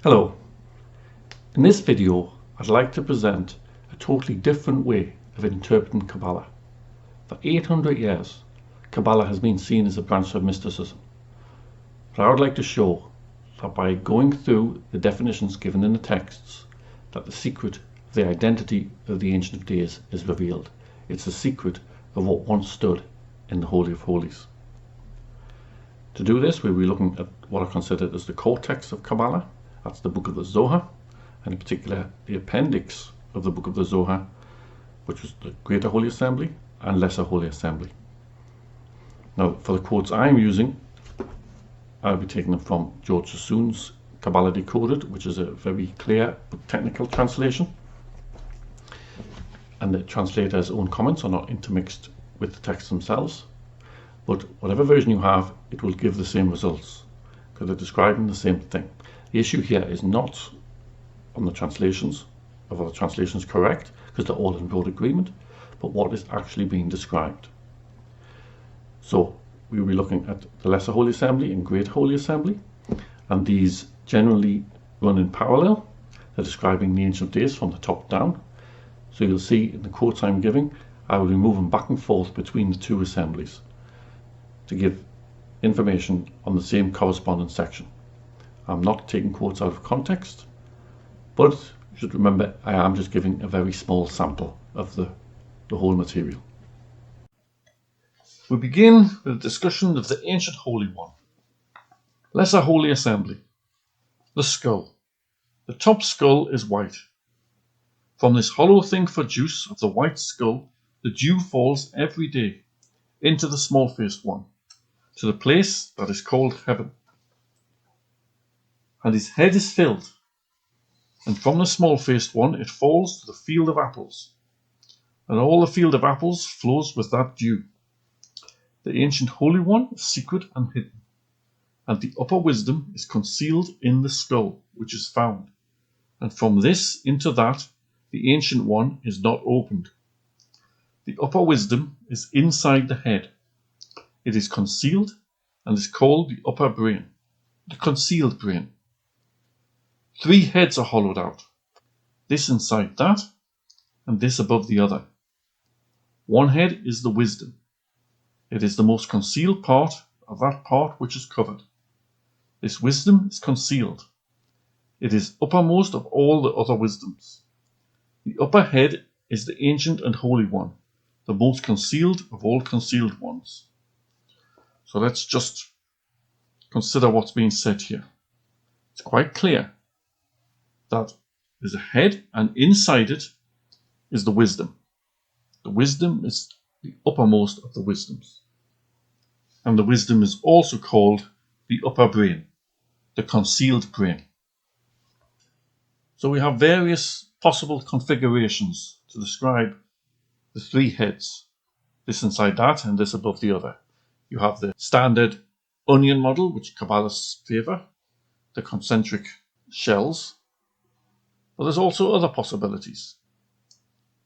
Hello, in this video I'd like to present a totally different way of interpreting Kabbalah. For 800 years Kabbalah has been seen as a branch of mysticism, but I would like to show that by going through the definitions given in the texts that the secret of the identity of the Ancient of Days is revealed. It's the secret of what once stood in the Holy of Holies. To do this we'll be looking at what are considered as the core texts of Kabbalah. That's the book of the Zohar, and in particular the appendix of the book of the Zohar, which was the Greater Holy Assembly and Lesser Holy Assembly. Now, for the quotes I'm using, I'll be taking them from George Sassoon's Kabbalah Decoded, which is a very clear but technical translation. And the translator's own comments are not intermixed with the texts themselves. But whatever version you have, it will give the same results, because they're describing the same thing. The issue here is not on the translations, of are the translations correct, because they're all in broad agreement, but what is actually being described. So we'll be looking at the Lesser Holy Assembly and Great Holy Assembly, and these generally run in parallel. They're describing the Ancient Days from the top down. So you'll see in the quotes I'm giving, I will be moving back and forth between the two assemblies to give information on the same corresponding section. I'm not taking quotes out of context, but you should remember I am just giving a very small sample of the whole material. We begin with a discussion of the Ancient Holy One. Lesser Holy Assembly. The skull. The top skull is white. From this hollow thing for juice of the white skull, the dew falls every day into the small-faced one, to the place that is called heaven. And his head is filled, and from the small-faced one it falls to the field of apples, and all the field of apples flows with that dew. The Ancient Holy One is secret and hidden, and the upper wisdom is concealed in the skull, which is found, and from this into that the Ancient One is not opened. The upper wisdom is inside the head. It is concealed and is called the upper brain, the concealed brain. 3 heads are hollowed out, this inside that, and this above the other. One head is the wisdom. It is the most concealed part of that part which is covered. This wisdom is concealed. It is uppermost of all the other wisdoms. The upper head is the Ancient and Holy One, the most concealed of all concealed ones. So let's just consider what's being said here. It's quite clear that there's a head, and inside it is the wisdom. The wisdom is the uppermost of the wisdoms. And the wisdom is also called the upper brain, the concealed brain. So we have various possible configurations to describe the 3 heads, this inside that and this above the other. You have the standard onion model, which Kabbalists favour, the concentric shells. But there's also other possibilities.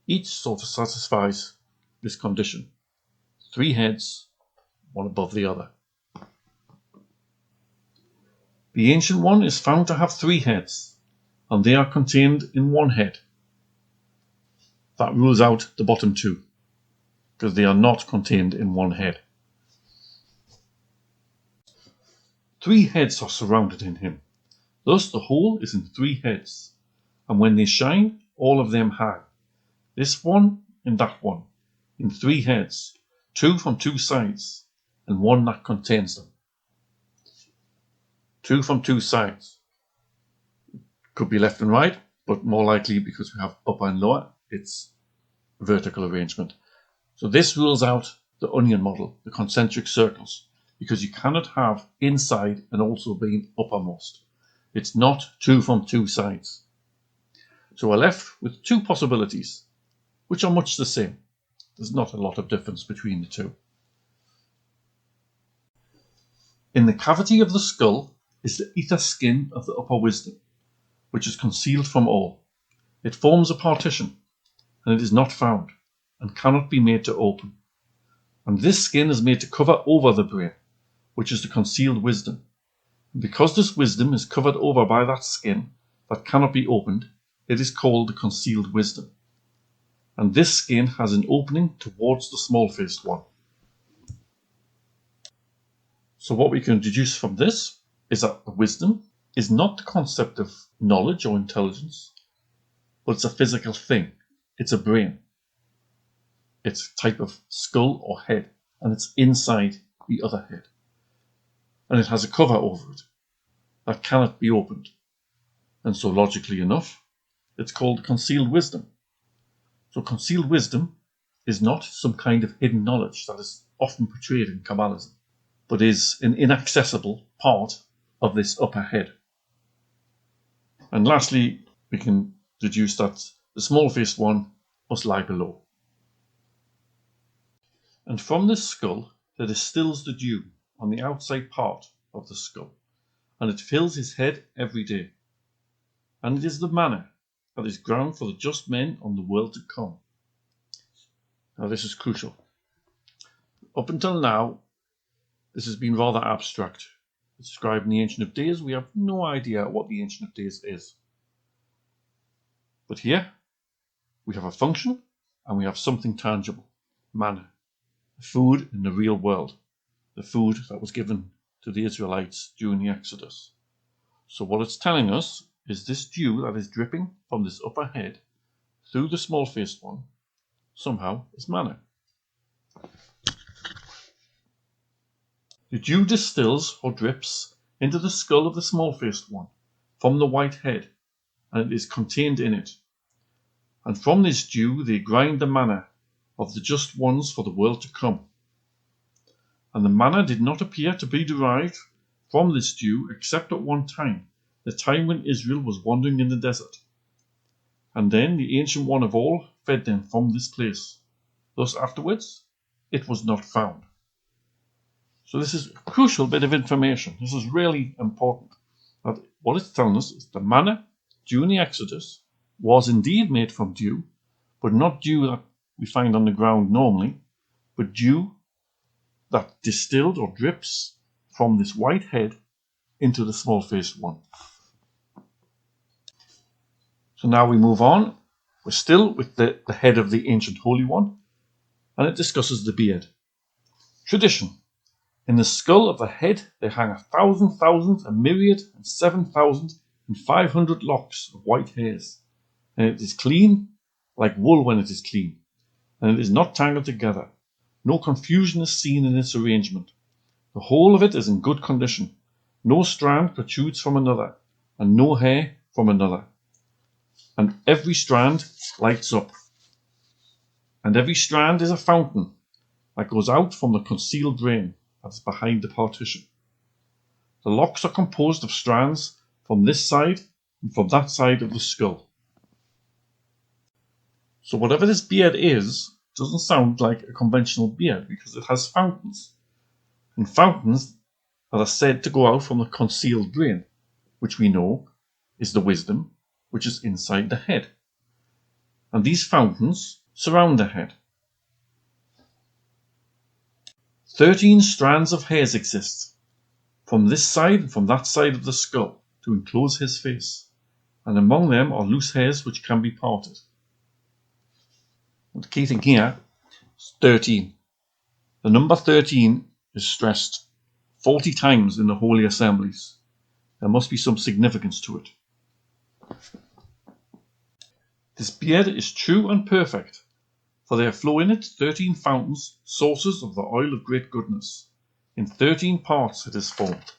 Each sort of satisfies this condition. 3 heads, one above the other. The Ancient One is found to have 3 heads, and they are contained in one head. That rules out the bottom 2, because they are not contained in one head. 3 heads are surrounded in him. Thus the whole is in 3 heads. And when they shine, all of them hang. This one and that one, in 3 heads, 2 from 2 sides, and 1 that contains them. 2 from 2 sides. Could be left and right, but more likely, because we have upper and lower, it's vertical arrangement. So this rules out the onion model, the concentric circles, because you cannot have inside and also being uppermost. It's not 2 from 2 sides. So we're left with 2 possibilities, which are much the same. There's not a lot of difference between the 2. In the cavity of the skull is the ether skin of the upper wisdom, which is concealed from all. It forms a partition, and it is not found, and cannot be made to open. And this skin is made to cover over the brain, which is the concealed wisdom. Because this wisdom is covered over by that skin that cannot be opened, it is called the concealed wisdom. And this skin has an opening towards the small-faced one. So what we can deduce from this is that the wisdom is not the concept of knowledge or intelligence, but it's a physical thing. It's a brain. It's a type of skull or head, and it's inside the other head. And it has a cover over it that cannot be opened. And so logically enough, it's called concealed wisdom. So concealed wisdom is not some kind of hidden knowledge that is often portrayed in Kabbalism, but is an inaccessible part of this upper head. And lastly, we can deduce that the small-faced one must lie below. And from this skull there distills the dew on the outside part of the skull, and it fills his head every day. And it is the manna that is ground for the just men on the world to come. Now this is crucial. Up until now, this has been rather abstract. It's described in the Ancient of Days. We have no idea what the Ancient of Days is. But here, we have a function and we have something tangible. Manna. Food in the real world. The food that was given to the Israelites during the Exodus. So what it's telling us is this dew that is dripping from this upper head through the small-faced one somehow is manna. The dew distills or drips into the skull of the small-faced one from the white head, and it is contained in it. And from this dew they grind the manna of the just ones for the world to come. And the manna did not appear to be derived from this dew except at one time, the time when Israel was wandering in the desert. And then the Ancient One of all fed them from this place. Thus afterwards, it was not found. So this is a crucial bit of information. This is really important. That what it's telling us is the manna during the Exodus was indeed made from dew, but not dew that we find on the ground normally, but dew that distilled or drips from this white head into the small-faced one. So now we move on. We're still with the head of the Ancient Holy One, and it discusses the beard. Tradition. In the skull of the head there hang 1,000, a myriad, and 7,500 locks of white hairs, and it is clean, like wool when it is clean, and it is not tangled together. No confusion is seen in its arrangement. The whole of it is in good condition. No strand protrudes from another, and no hair from another. And every strand lights up. And every strand is a fountain that goes out from the concealed brain that is behind the partition. The locks are composed of strands from this side and from that side of the skull. So whatever this beard is, doesn't sound like a conventional beard because it has fountains. And fountains that are said to go out from the concealed brain, which we know is the wisdom which is inside the head. And these fountains surround the head. 13 strands of hairs exist, from this side and from that side of the skull, to enclose his face, and among them are loose hairs which can be parted. And the key thing here is 13. The number 13 is stressed 40 times in the Holy Assemblies. There must be some significance to it. This beard is true and perfect, for there flow in it 13 fountains, sources of the oil of great goodness. In 13 parts it is formed.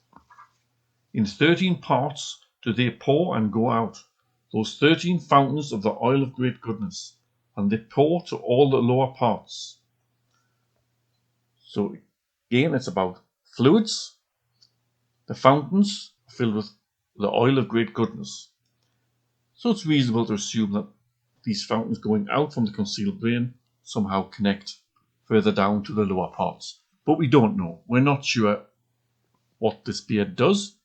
In 13 parts do they pour and go out, those 13 fountains of the oil of great goodness, and they pour to all the lower parts. So again, it's about fluids. The fountains are filled with the oil of great goodness. So it's reasonable to assume that these fountains going out from the concealed brain somehow connect further down to the lower parts. But we don't know. We're not sure what this beard does,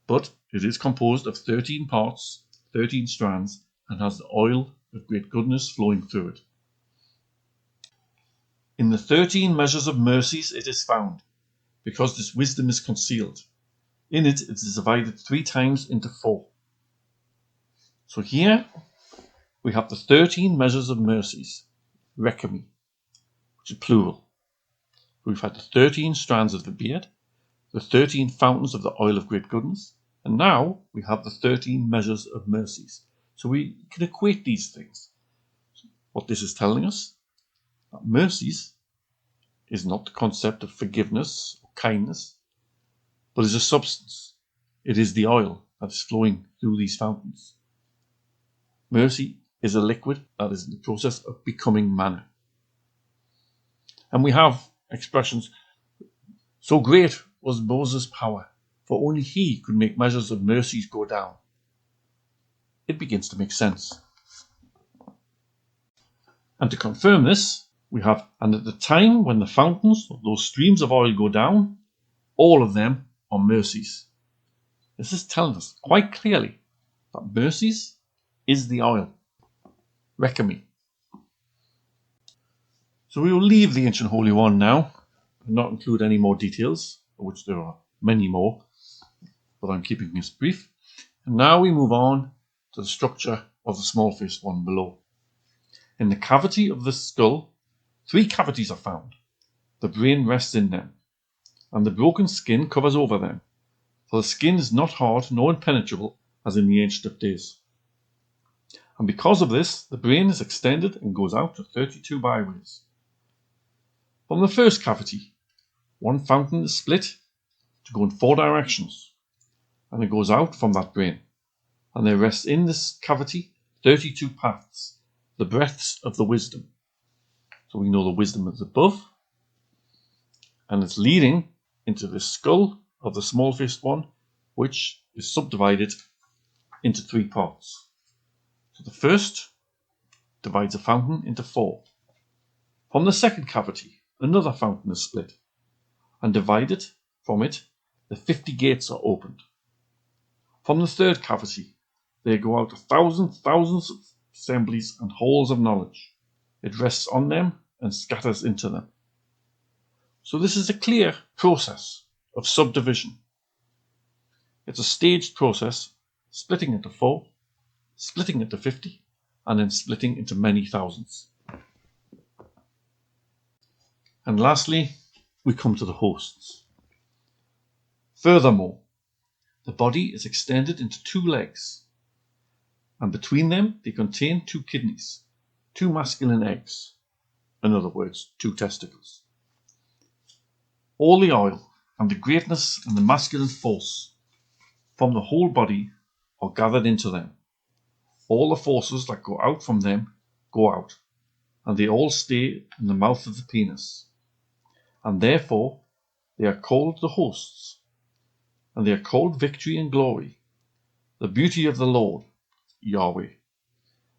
but it is composed of 13 parts, 13 strands, and has the oil of great goodness flowing through it. In the 13 measures of mercies it is found, because this wisdom is concealed. In it, it is divided 3 times into 4. So here we have the 13 measures of mercies, remarkably, which is plural. We've had the 13 strands of the beard, the 13 fountains of the oil of great goodness, and now we have the 13 measures of mercies. So we can equate these things. What this is telling us, that mercies is not the concept of forgiveness or kindness, but is a substance. It is the oil that is flowing through these fountains. Mercy is a liquid that is in the process of becoming manna. And we have expressions, so great was Moses' power, for only he could make measures of mercies go down. It begins to make sense. And to confirm this, we have, and at the time when the fountains of those streams of oil go down, all of them are mercies. This is telling us quite clearly that mercies is the oil. Remarkably. So we will leave the Ancient Holy One now and not include any more details, of which there are many more, but I'm keeping this brief. And now we move on to the structure of the small-faced one below. In the cavity of the skull, 3 cavities are found. The brain rests in them, and the broken skin covers over them, for the skin is not hard nor impenetrable as in the ancient of days. And because of this, the brain is extended and goes out to 32 byways. From the first cavity, one fountain is split to go in 4 directions, and it goes out from that brain, and there rests in this cavity 32 paths, the breaths of the wisdom. So we know the wisdom is above, and it's leading into the skull of the small-faced one, which is subdivided into 3 parts. So the first divides a fountain into 4. From the second cavity, another fountain is split, and divided from it, the 50 gates are opened. From the third cavity, there go out thousands of assemblies and halls of knowledge. It rests on them and scatters into them. So this is a clear process of subdivision. It's a staged process, splitting into 4, splitting into 50, and then splitting into many thousands. And lastly, we come to the hosts. Furthermore, the body is extended into 2 legs, and between them they contain 2 kidneys, 2 masculine eggs, in other words, 2 testicles. All the oil and the greatness and the masculine force from the whole body are gathered into them. All the forces that go out from them go out, and they all stay in the mouth of the penis. And therefore they are called the hosts, and they are called victory and glory, the beauty of the Lord, Yahweh.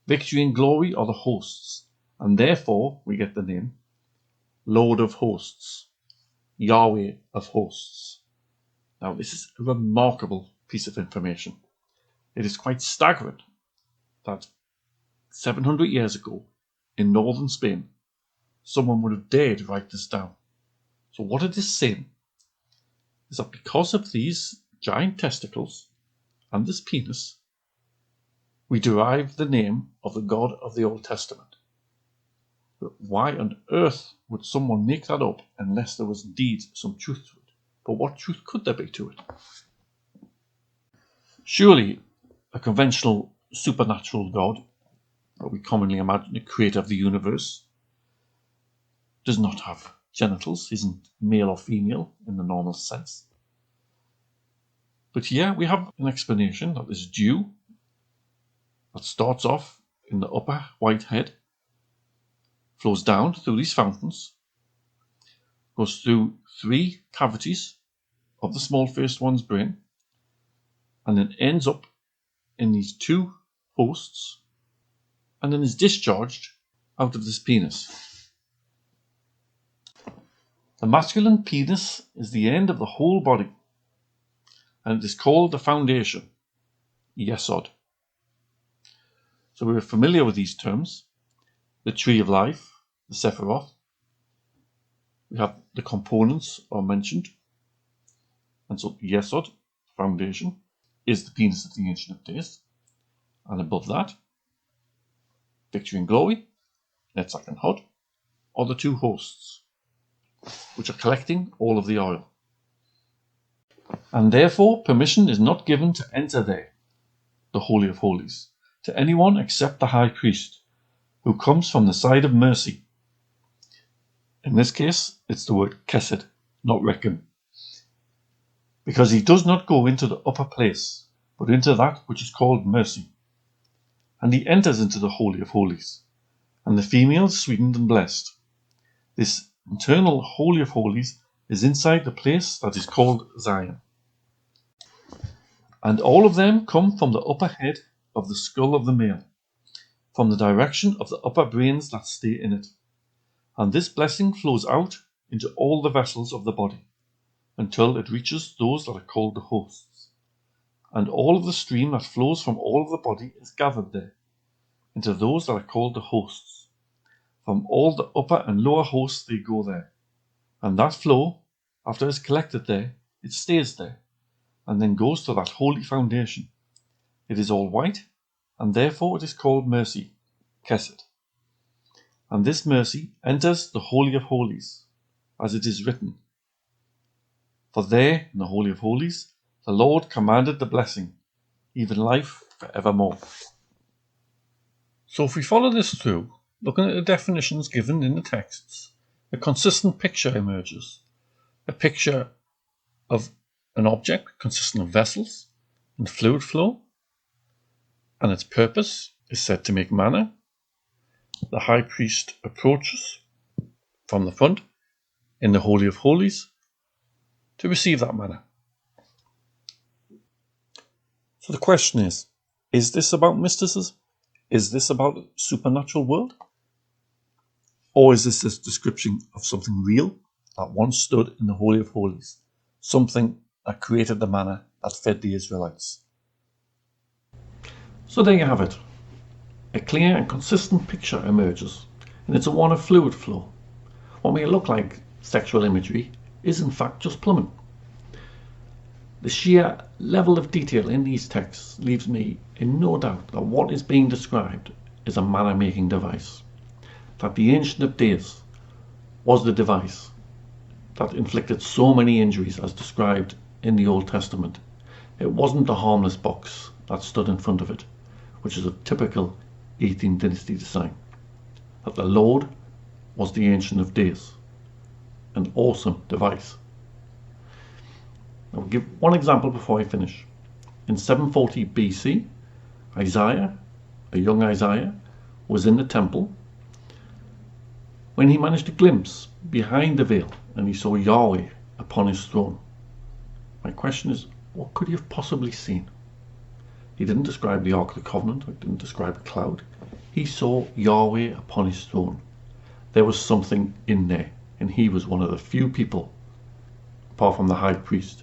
Victory and glory are the hosts, and therefore we get the name Lord of hosts, Yahweh of hosts. Now this is a remarkable piece of information. It is quite staggering that 700 years ago in northern Spain, someone would have dared to write this down. So what it is saying is that because of these giant testicles and this penis, we derive the name of the God of the Old Testament. But why on earth would someone make that up unless there was indeed some truth to it? But what truth could there be to it? Surely a conventional supernatural God, that we commonly imagine the creator of the universe, does not have genitals, isn't male or female in the normal sense. But here we have an explanation that this dew that starts off in the upper white head, flows down through these fountains, goes through 3 cavities of the small-faced one's brain, and then ends up in these 2 hosts, and then is discharged out of this penis. The masculine penis is the end of the whole body, and it is called the foundation, Yesod. So we're familiar with these terms. The tree of life, the Sephiroth. We have the components are mentioned. And so Yesod foundation is the penis of the Ancient of Days, and above that, victory and glory, Netzach and Hod, are the two hosts, which are collecting all of the oil. And therefore permission is not given to enter there, the Holy of Holies, to anyone except the high priest, who comes from the side of mercy. In this case, it's the word kesed, not reckon, because he does not go into the upper place, but into that which is called mercy. And he enters into the Holy of Holies, and the female is sweetened and blessed. This internal Holy of Holies is inside the place that is called Zion. And all of them come from the upper head of the skull of the male, from the direction of the upper brains that stay in it. And this blessing flows out into all the vessels of the body, until it reaches those that are called the hosts. And all of the stream that flows from all of the body is gathered there, into those that are called the hosts. From all the upper and lower hosts they go there. And that flow, after it's collected there, it stays there, and then goes to that holy foundation. It is all white, and therefore it is called mercy, kesed. And this mercy enters the Holy of Holies, as it is written. For there, in the Holy of Holies, the Lord commanded the blessing, even life forevermore. So if we follow this through, looking at the definitions given in the texts, a consistent picture emerges. A picture of an object consisting of vessels and fluid flow, and its purpose is said to make manna. The high priest approaches from the front in the Holy of Holies to receive that manna. So the question is this about mysticism? Is this about a supernatural world? Or is this a description of something real that once stood in the Holy of Holies, something that created the manna that fed the Israelites? So there you have it. A clear and consistent picture emerges, and it's one of fluid flow. What may look like sexual imagery is in fact just plumbing. The sheer level of detail in these texts leaves me in no doubt that what is being described is a manna-making device, that the Ancient of Days was the device that inflicted so many injuries as described in the Old Testament. It wasn't the harmless box that stood in front of it, which is a typical 18th dynasty design. That the Lord was the Ancient of Days, an awesome device. I'll give one example before I finish. In 740 BC, Isaiah, a young Isaiah, was in the temple when he managed to glimpse behind the veil and he saw Yahweh upon his throne. My question is, what could he have possibly seen? He didn't describe the Ark of the Covenant, or didn't describe a cloud. He saw Yahweh upon his throne. There was something in there, and he was one of the few people, apart from the high priest,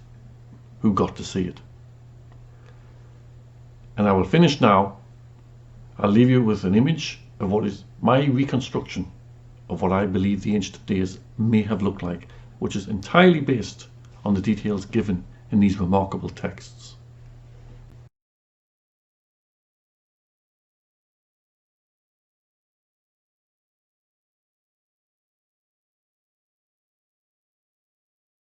who got to see it. And I will finish now. I'll leave you with an image of what is my reconstruction of what I believe the Ancient of Days may have looked like, which is entirely based on the details given in these remarkable texts.